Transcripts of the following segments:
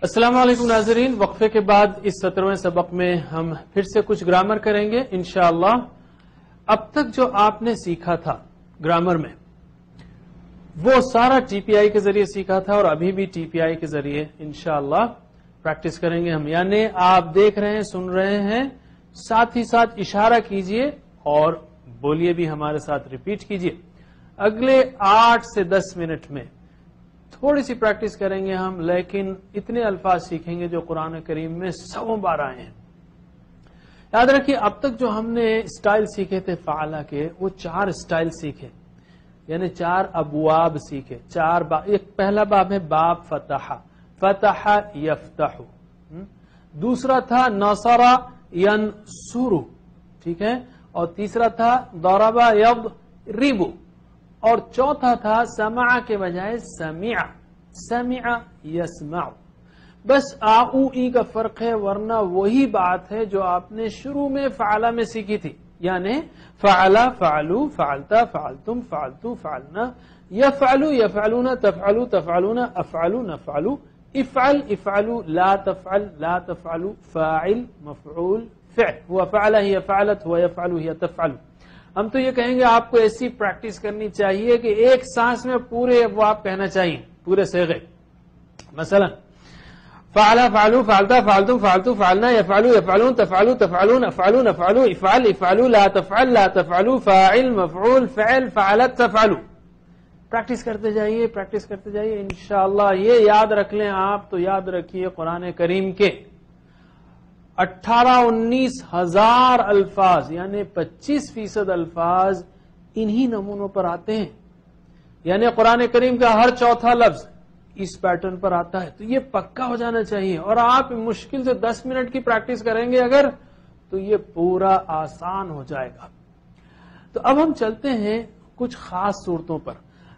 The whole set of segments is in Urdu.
السلام علیکم ناظرین، وقفے کے بعد اس 17ویں سبق میں ہم پھر سے کچھ گرامر کریں گے انشاءاللہ۔ اب تک جو آپ نے سیکھا تھا گرامر میں وہ سارا ٹی پی آئی کے ذریعے سیکھا تھا، اور ابھی بھی ٹی پی آئی کے ذریعے انشاءاللہ پریکٹس کریں گے ہم۔ یعنی آپ دیکھ رہے ہیں، سن رہے ہیں، ساتھ ہی ساتھ اشارہ کیجئے اور بولیے بھی ہمارے ساتھ، ریپیٹ کیجئے۔ اگلے 8 سے 10 منٹ میں تھوڑی سی پریکٹس کریں گے ہم، لیکن اتنے الفاظ سیکھیں گے جو قرآن کریم میں 100 بار آئے ہیں۔ یاد رکھیے، اب تک جو ہم نے اسٹائل سیکھے تھے فعلہ کے، وہ 4 اسٹائل سیکھے، یعنی 4 ابواب سیکھے۔ ایک پہلا باب ہے باب فتح، فتح یفتح۔ دوسرا تھا نصر ینصر، ٹھیک ہے، اور تیسرا تھا ضرب یضرب، اور چوتھا تھا سمع کے بجائے سمع، سمع یسمع۔ بس آ او ای کا فرق ہے، ورنہ وہی بات ہے جو آپ نے شروع میں فعلہ میں سیکھی تھی، یعنی فعل، فعلو، فعلتا، فعلتم، فعلتو، فعلنا، یفعلو، یفعلون، تفعلو، تفعلون، افعلو، نفعلو، افعل، افعلو، لا تفعل، لا تفعلو، فاعل، مفعول، فعل، ہوا فعل ہی فعلت، ہوا یفعلو ہی تفعل۔ ہم تو یہ کہیں گے آپ کو ایسی پریکٹس کرنی چاہیے کہ ایک سانس میں پورے وہ آپ کہنا چاہیے، پورے صیغے۔ مثلا فعل، فعلو، فعلتا، فعلتم، فعلتو، فعلنا، یفعلو، یفعلون، تفعلو، تفعلون، افعلو، نفعلو، افعل، افعلو، لا تفعل، لا تفعلو، فاعل، مفعول، فعل، فعلت، تفعلو۔ پریکٹس کرتے جائیے، پریکٹس کرتے جائیے، انشاءاللہ یہ یاد رکھ لیں آپ تو یاد رکھیے قرآن کریم کے 18-19 ہزار الفاظ، یعنی 25% الفاظ انہی نمونوں پر آتے ہیں۔ یعنی قرآن کریم کا ہر چوتھا لفظ اس پیٹرن پر آتا ہے، تو یہ پکا ہو جانا چاہیے۔ اور آپ مشکل سے 10 منٹ کی پریکٹس کریں گے اگر، تو یہ پورا آسان ہو جائے گا۔ تو اب ہم چلتے ہیں کچھ خاص صورتوں پر۔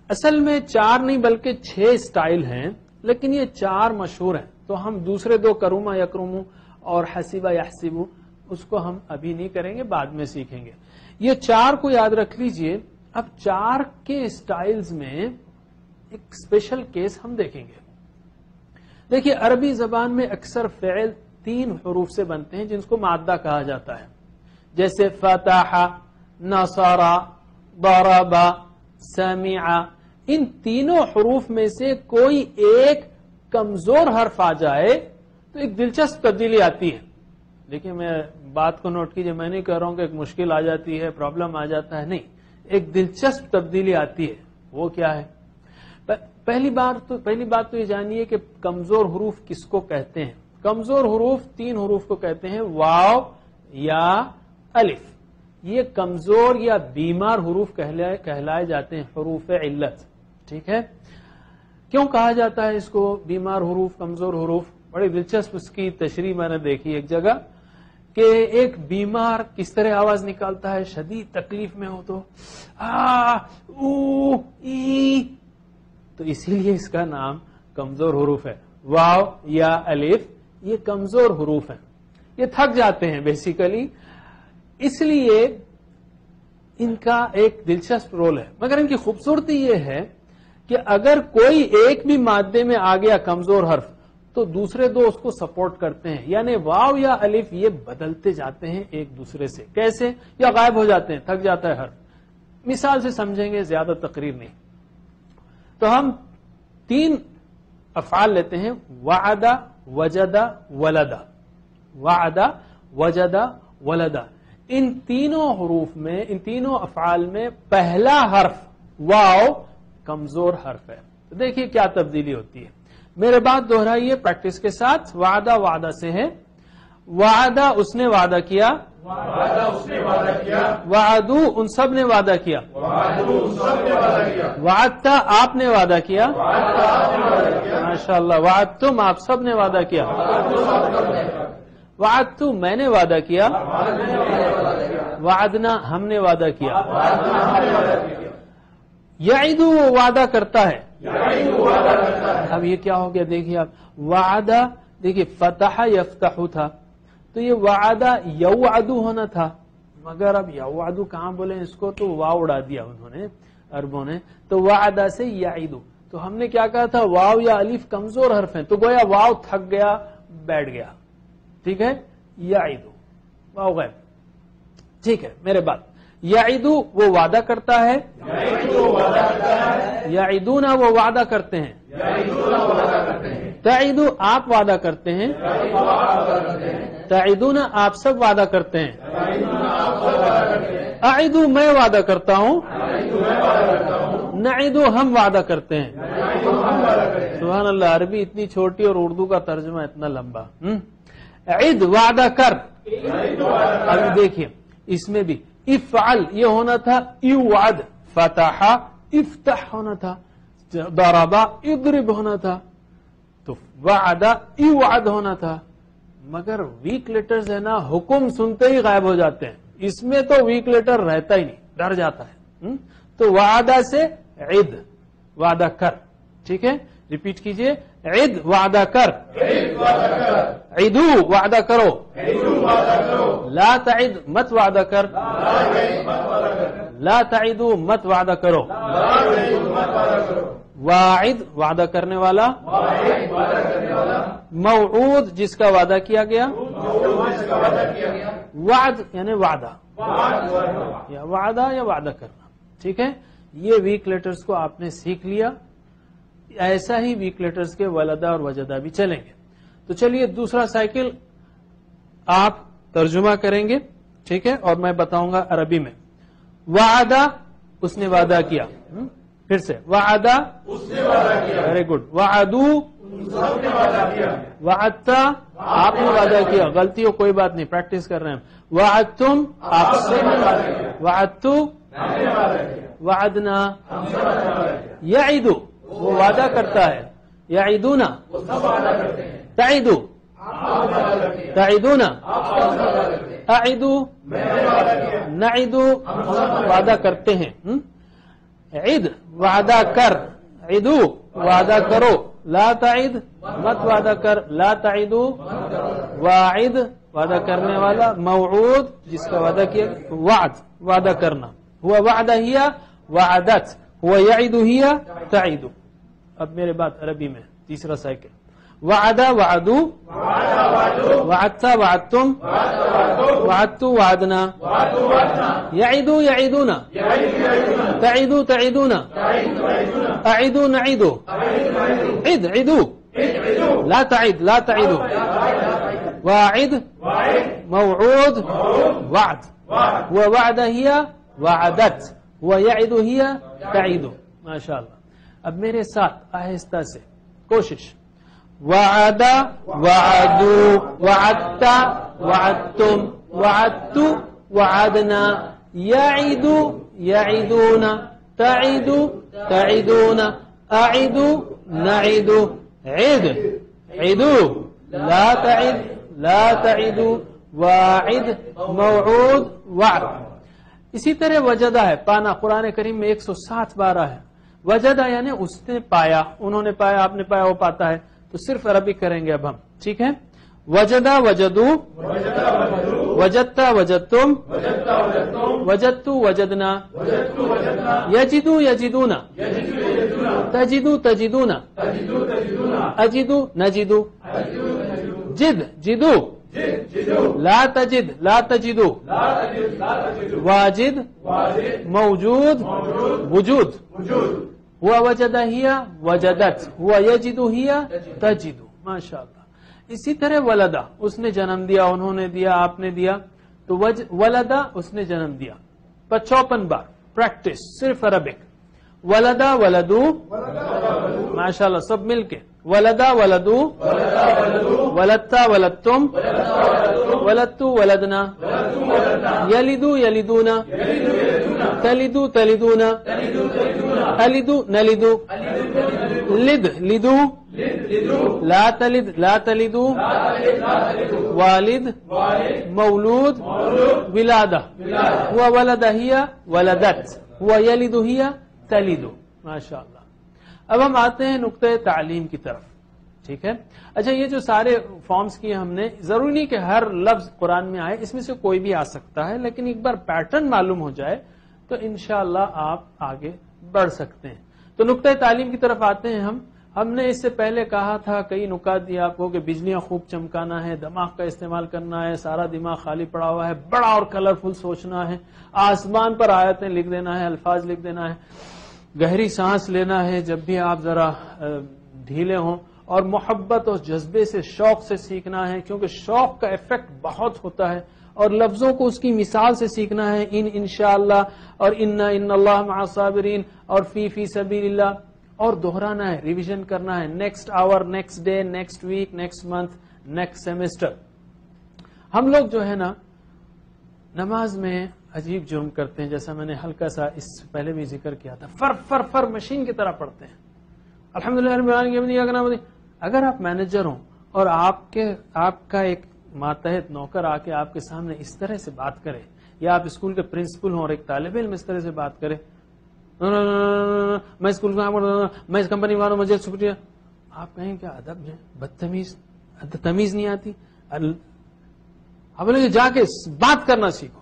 اصل میں 4 نہیں بلکہ 6 اسٹائل ہیں، لیکن یہ 4 مشہور ہیں، تو ہم دوسرے 2 کروما یکرمو اور حسیبہ یحسبو اس کو ہم ابھی نہیں کریں گے، بعد میں سیکھیں گے۔ یہ 4 کو یاد رکھ لیجئے۔ اب 4 کے اسٹائلز میں ایک اسپیشل کیس ہم دیکھیں گے۔ دیکھیے، عربی زبان میں اکثر فعل 3 حروف سے بنتے ہیں جن کو مادہ کہا جاتا ہے، جیسے فتح، نصر، ضرب، سمع۔ ان تینوں حروف میں سے کوئی ایک کمزور حرف آ جائے تو ایک دلچسپ تبدیلی آتی ہے۔ دیکھیں، میں بات کو نوٹ کیجئے، میں نہیں کہہ رہا ہوں کہ ایک مشکل آ جاتی ہے، پرابلم آ جاتا ہے، نہیں، ایک دلچسپ تبدیلی آتی ہے۔ وہ کیا ہے؟ پہلی بات تو یہ جانیے کہ کمزور حروف کس کو کہتے ہیں۔ کمزور حروف 3 حروف کو کہتے ہیں، واو یا الف۔ یہ کمزور یا بیمار حروف کہلائے جاتے ہیں، حروف علت، ٹھیک ہے۔ کیوں کہا جاتا ہے اس کو بیمار حروف، کمزور حروف؟ بڑی دلچسپ اس کی تشریح میں نے دیکھی ایک جگہ، کہ ایک بیمار کس طرح آواز نکالتا ہے شدید تکلیف میں ہو تو آ او ای، تو اسی لیے اس کا نام کمزور حروف ہے۔ واو یا الف یہ کمزور حروف ہیں، یہ تھک جاتے ہیں بیسیکلی، اس لیے ان کا ایک دلچسپ رول ہے۔ مگر ان کی خوبصورتی یہ ہے کہ اگر کوئی ایک بھی مادے میں آ گیا کمزور حرف تو دوسرے 2 اس کو سپورٹ کرتے ہیں، یعنی واو یا الف یہ بدلتے جاتے ہیں ایک دوسرے سے۔ کیسے؟ یا غائب ہو جاتے ہیں، تھک جاتا ہے حرف۔ مثال سے سمجھیں گے، زیادہ تقریر نہیں۔ تو ہم 3 افعال لیتے ہیں، وعد، وجد، ولد۔ وعد، وجد، ولد۔ ان تینوں حروف میں، ان تینوں افعال میں پہلا حرف واو کمزور حرف ہے۔ تو دیکھیے کیا تبدیلی ہوتی ہے، میرے بات دہرائیے پریکٹس کے ساتھ۔ وعدہ، وعدہ سے ہے، وعدہ اس نے وعدہ کیا، وعدہ اس نے وعدہ کیا، وعدو ان سب نے وعدہ کیا، وعدو ان سب نے وعدہ کیا، وعدتا آپ نے وعدہ کیا، وعدہ آپ نے وعدہ کیا، ماشاءاللہ، وعدتم آپ سب نے وعدہ کیا، وعدتو میں نے وعدہ کیا، وعدنا ہم نے وعدہ کیا۔ یعدو وہ وعدہ کرتا ہے، اب یہ کیا ہو گیا دیکھیے آپ، وعدہ، دیکھیے فتح یفتح تھا تو یہ وعدہ یوعدو ہونا تھا، مگر اب یوعدو کہاں بولیں اس کو، تو واو اڑا دیا انہوں نے عربوں نے، تو وعدہ سے یعدو۔ تو ہم نے کیا کہا تھا واو یا الف کمزور حرف ہیں، تو گویا واو تھک گیا بیٹھ گیا، ٹھیک ہے. یعیدو واو غائب، ٹھیک ہے میرے بات. یعیدو وہ وعدہ کرتا ہے، یعیدون وہ وعدہ کرتے ہیں، تعیدو آپ وعدہ کرتے ہیں، تعیدون آپ سب وعدہ کرتے ہیں. اعیدو میں وعدہ کرتا ہوں، نعیدو ہم وعدہ کرتے ہیں. سبحان اللہ، عربی اتنی چھوٹی اور اردو کا ترجمہ اتنا لمبا. عید وعدہ کر. ابھی دیکھیے اس میں بھی افعل یہ ہونا تھا ایوعد، فتح افتح ہونا تھا، ضربا اضرب ہونا تھا، تو وعدہ ایوعد ہونا تھا. مگر ویک لیٹرز ہے نا، حکم سنتے ہی غائب ہو جاتے ہیں. اس میں تو ویک لیٹر رہتا ہی نہیں، ڈر جاتا ہے. تو وعدہ سے عید وعدہ کر، ٹھیک ہے. ریپیٹ کیجئے، عید وعدہ کر، عیدو وعدہ کرو، لا تعید مت وعدہ کر، لا تعیدو مت وعدہ کرو. واعد وعدہ کرنے والا، موعود جس کا وعدہ کیا گیا، وعد یعنی وعدہ، یا وعدہ یا وعدہ کرنا، ٹھیک ہے. یہ ویک لیٹرز کو آپ نے سیکھ لیا. ایسا ہی ویک لیٹرز کے ولدہ اور وجدہ بھی چلیں گے. تو چلیے دوسرا سائیکل آپ ترجمہ کریں گے، ٹھیک ہے، اور میں بتاؤں گا عربی میں. وعدہ اس نے وعدہ کیا، پھر سے وعدہ اس نے وعدہ کیا، ویری گڈ. وعدو وعدتا آپ نے وعدہ کیا، غلطی ہو کوئی بات نہیں، پریکٹس کر رہے ہیں. وعدتم آپ سے، وعدتو وعدنا. یعیدو وہ وعدہ کرتا ہے، یعیدونا تعیدو تعیدونا، اعیدو نعیدو وعدہ کرتے ہیں. عید وعدہ کر، عیدو وعدہ کرو، لا تعید مت وعدہ کر، لا تعیدو. واعد وعدہ کرنے والا، موعود جس کا وعدہ کیا، وعد وعدہ کرنا. ہوا وعدہ ہیا وعدت، ہوا یعیدو ہیا تعیدو. اب میرے بات عربی میں تیسرا سائیکل. وعدہ وعدو، وعدتا وعدتم، وعدتو وعدنا. یعیدو یعیدونا، تعیدو تعیدونا، اعیدو نعیدو. عید عیدو، لا تعید لا تعیدو. واعد موعود وعد، ووعدہ ہیا وعدت، ویعدو ہیا تعیدو. ماشاء اللہ. اب میرے ساتھ آہستہ سے کوشش. وعدہ وعدو، وعدتا وعدتم، وعدتو وعدنا. یعیدو یعیدون، تعیدو تعیدون، اعیدو نعیدو. عید عیدو، لا تعید لا تعیدو. واعد موعود وعد. اسی طرح وجدہ ہے، پانا قرآن کریم میں 160 بار ہے. وجدہ یعنی اس نے پایا، انہوں نے پایا، آپ نے پایا، وہ پاتا ہے. تو صرف عربی کریں گے اب ہم، ٹھیک ہے. وجدہ وجدو، وجدتا وجدتم، وجدتو وجدنا. یجدو یجدونا، تجدو تجدونا، اجدو نجدو. جد جدو، لا تجد لا تجدو. واجد موجود وجود. ہوا وجدہ ہیا وجدت، ہوا یجدو ہیا تجدو. ماشاء اللہ. اسی طرح ولدہ اس نے جنم دیا، انہوں نے دیا، آپ نے دیا. تو ولدہ اس نے جنم دیا. 55 بار پریکٹس صرف عربک. ولدہ ولدو، ماشاء اللہ سب مل کے. ولدہ ولدو، ولدتا ولدتم، ولدتو ولدنا. یلدو یلدونا، تلدو تلدونا، الدو نلدو. لد لدو، لا تلد لا تلدو. والد مولود ولادہ. ہوا ولدہ ہیا ولدت، ہوا یلد ہیا تلد. ماشاء اللہ. اب ہم آتے ہیں نقطۂ تعلیم کی طرف، ٹھیک ہے. اچھا یہ جو سارے فارمز کیے ہم نے، ضروری نہیں کہ ہر لفظ قرآن میں آئے، اس میں سے کوئی بھی آ سکتا ہے، لیکن ایک بار پیٹرن معلوم ہو جائے تو انشاءاللہ آپ آگے بڑھ سکتے ہیں. تو نقطۂ تعلیم کی طرف آتے ہیں ہم نے اس سے پہلے کہا تھا، کئی نکات دیا آپ کو کہ بجلیاں خوب چمکانا ہے، دماغ کا استعمال کرنا ہے، سارا دماغ خالی پڑا ہوا ہے، بڑا اور کلرفل سوچنا ہے، آسمان پر آیتیں لکھ دینا ہے، الفاظ لکھ دینا ہے، گہری سانس لینا ہے جب بھی آپ ذرا ڈھیلے ہوں، اور محبت اور جذبے سے، شوق سے سیکھنا ہے، کیونکہ شوق کا ایفیکٹ بہت ہوتا ہے، اور لفظوں کو اس کی مثال سے سیکھنا ہے، انشاءاللہ اور ان اللہ مع الصابرین اور فی سبیل اللہ، اور دہرانا ہے، ریویژن کرنا ہے، next hour, next day, next week, next month, next semester. ہم لوگ جو ہے نا نماز میں عجیب جرم کرتے ہیں، جیسا میں نے ہلکا سا اس سے پہلے بھی ذکر کیا تھا، فر مشین کی طرح پڑھتے ہیں۔ الحمدللہ رب العالمین، اگر آپ مینیجر ہوں اور آپ کا ایک ماتحت نوکر آ کے آپ کے سامنے اس طرح سے بات کرے، یا آپ اسکول کے پرنسپل ہوں اور ایک طالب علم اس طرح سے بات کرے، میں اسکول میں اس کمپنی والوں مجھے شکریہ، آپ کہیں کیا ادب ہے، بدتمیز، تمیز نہیں آتی؟ اب بولے جا کے بات کرنا سیکھو،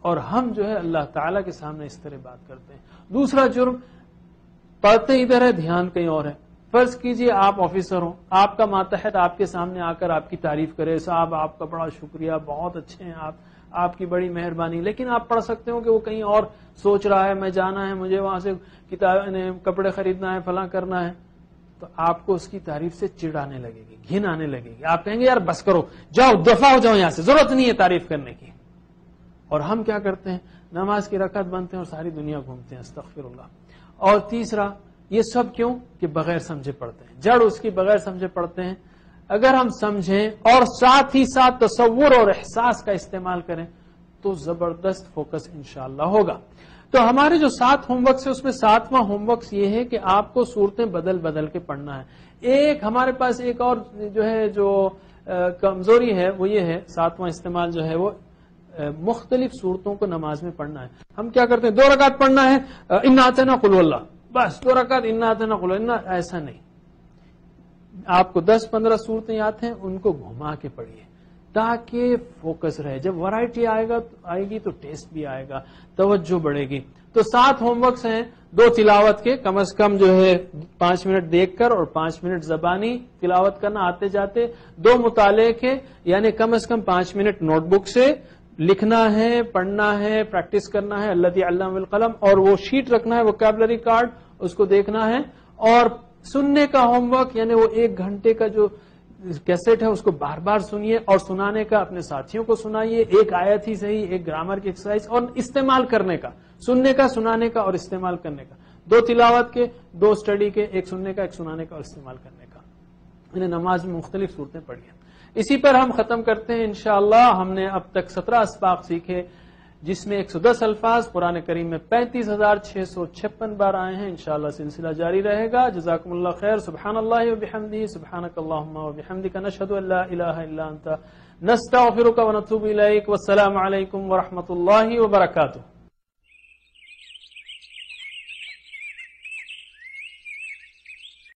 اور ہم جو ہے اللہ تعالیٰ کے سامنے اس طرح بات کرتے ہیں۔ دوسرا جرم، پڑھتے ادھر ہے، دھیان کہیں اور ہے۔ فرض کیجئے آپ آفیسر ہوں، آپ کا ماتحت آپ کے سامنے آ کر آپ کی تعریف کرے، صاحب آپ کا بڑا شکریہ، بہت اچھے ہیں آپ کی بڑی مہربانی، لیکن آپ پڑھ سکتے ہو کہ وہ کہیں اور سوچ رہا ہے، میں جانا ہے، مجھے وہاں سے کپڑے خریدنا ہے، فلاں کرنا ہے، تو آپ کو اس کی تعریف سے چڑ آنے لگے گی، گھن آنے لگے گی، آپ کہیں گے یار بس کرو، جاؤ دفع ہو جاؤ یہاں سے، ضرورت نہیں ہے تعریف کرنے کی۔ اور ہم کیا کرتے ہیں، نماز کی رکعت بنتے ہیں اور ساری دنیا گھومتے ہیں، استغفر اللہ۔ اور تیسرا، یہ سب کیوں کہ بغیر سمجھے پڑھتے ہیں، جڑ اس کی بغیر سمجھے پڑھتے ہیں۔ اگر ہم سمجھیں اور ساتھ ہی ساتھ تصور اور احساس کا استعمال کریں تو زبردست فوکس انشاءاللہ ہوگا۔ تو ہمارے جو 7 ہوم ورکس ہے اس میں 7واں ہوم ورکس یہ ہے کہ آپ کو صورتیں بدل کے پڑھنا ہے۔ ہمارے پاس ایک اور جو کمزوری ہے وہ یہ ہے، 7واں استعمال جو ہے وہ مختلف صورتوں کو نماز میں پڑھنا ہے۔ ہم کیا کرتے ہیں، 2 رکعت پڑھنا ہے، انا اعطینا قل هو اللہ، بس 2 رکعت انا اعطینا قل هو اللہ، ایسا نہیں۔ آپ کو 10-15 صورتیں یاد ہیں، ان کو گھما کے پڑھیے تاکہ فوکس رہے۔ جب ورائٹی آئے گی تو ٹیسٹ بھی آئے گا، توجہ بڑھے گی۔ تو 7 ہوم ورکس ہیں، 2 تلاوت کے، کم از کم جو ہے 5 منٹ دیکھ کر اور 5 منٹ زبانی تلاوت کرنا آتے جاتے، 2 مطالعے کے، یعنی کم از کم 5 منٹ نوٹ بک سے لکھنا ہے، پڑھنا ہے، پریکٹس کرنا ہے، الذی علم بالقلم، اور وہ شیٹ رکھنا ہے، ووکیبلری کارڈ، اس کو دیکھنا ہے۔ اور سننے کا ہوم ورک، یعنی وہ 1 گھنٹے کا جو کیسٹ ہے اس کو بار بار سنیے، اور سنانے کا اپنے ساتھیوں کو سنائیے، 1 آیت ہی صحیح، 1 گرامر کی ایکسرسائز، اور استعمال کرنے کا، سننے کا، سنانے کا اور استعمال کرنے کا، 2 تلاوت کے، 2 اسٹڈی کے، 1 سننے کا، 1 سنانے کا اور استعمال کرنے کا۔ انہیں نماز میں مختلف صورتیں پڑھی ہیں۔ اسی پر ہم ختم کرتے ہیں انشاءاللہ۔ ہم نے اب تک 17 اسباق سیکھے، جس میں 110 الفاظ، قرآن کریم میں 35,656 بار آئے ہیں۔ انشاءاللہ سلسلہ جاری رہے گا۔ جزاکم اللہ خیر۔ سبحان اللہ وبحمدہ، سبحانک اللہم وبحمدک، نشہد ان لا الہ الا انت، نستغفرک ونتوب الیک۔ والسلام علیکم ورحمۃ اللہ وبرکاتہ۔